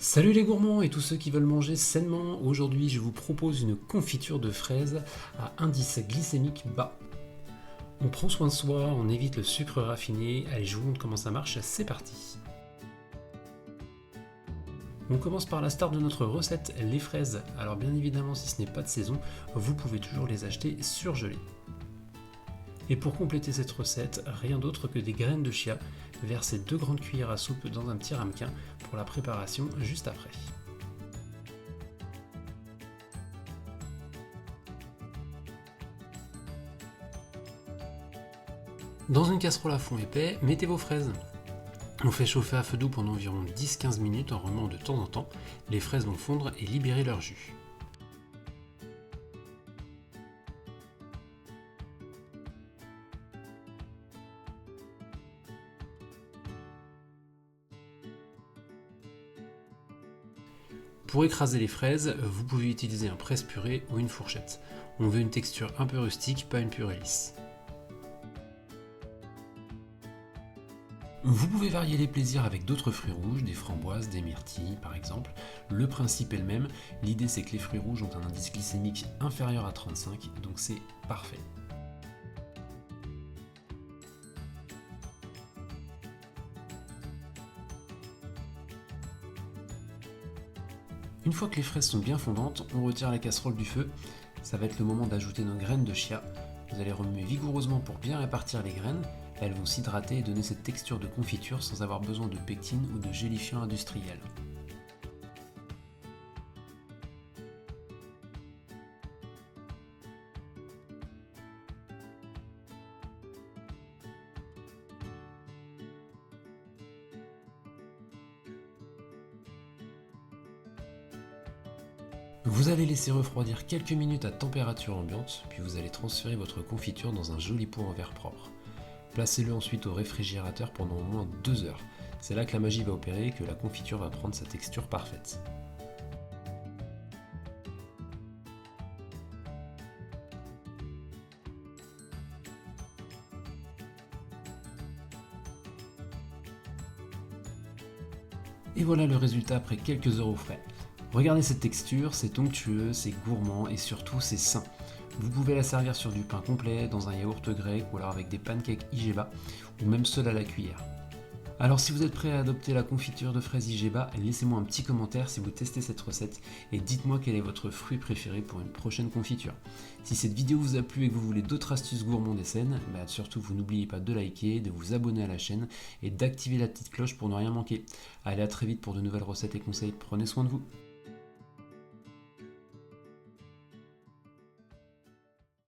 Salut les gourmands et tous ceux qui veulent manger sainement, aujourd'hui je vous propose une confiture de fraises à indice glycémique bas. On prend soin de soi, on évite le sucre raffiné, allez je vous montre comment ça marche, c'est parti. On commence par la star de notre recette, les fraises. Alors bien évidemment si ce n'est pas de saison, vous pouvez toujours les acheter surgelées. Et pour compléter cette recette, rien d'autre que des graines de chia, versez 2 grandes cuillères à soupe dans un petit ramequin pour la préparation juste après. Dans une casserole à fond épais, mettez vos fraises. On fait chauffer à feu doux pendant environ 10-15 minutes en remuant de temps en temps. Les fraises vont fondre et libérer leur jus. Pour écraser les fraises, vous pouvez utiliser un presse-purée ou une fourchette. On veut une texture un peu rustique, pas une purée lisse. Vous pouvez varier les plaisirs avec d'autres fruits rouges, des framboises, des myrtilles par exemple. Le principe est le même, l'idée c'est que les fruits rouges ont un indice glycémique inférieur à 35, donc c'est parfait. Une fois que les fraises sont bien fondantes, on retire la casserole du feu. Ça va être le moment d'ajouter nos graines de chia. Vous allez remuer vigoureusement pour bien répartir les graines. Elles vont s'hydrater et donner cette texture de confiture sans avoir besoin de pectine ou de gélifiant industriel. Vous allez laisser refroidir quelques minutes à température ambiante, puis vous allez transférer votre confiture dans un joli pot en verre propre. Placez-le ensuite au réfrigérateur pendant au moins 2 heures. C'est là que la magie va opérer et que la confiture va prendre sa texture parfaite. Et voilà le résultat après quelques heures au frais. Regardez cette texture, c'est onctueux, c'est gourmand et surtout c'est sain. Vous pouvez la servir sur du pain complet, dans un yaourt grec ou alors avec des pancakes Igeba ou même seul à la cuillère. Alors si vous êtes prêt à adopter la confiture de fraises Igeba, laissez-moi un petit commentaire si vous testez cette recette et dites-moi quel est votre fruit préféré pour une prochaine confiture. Si cette vidéo vous a plu et que vous voulez d'autres astuces gourmandes et saines, surtout vous n'oubliez pas de liker, de vous abonner à la chaîne et d'activer la petite cloche pour ne rien manquer. Allez à très vite pour de nouvelles recettes et conseils, prenez soin de vous.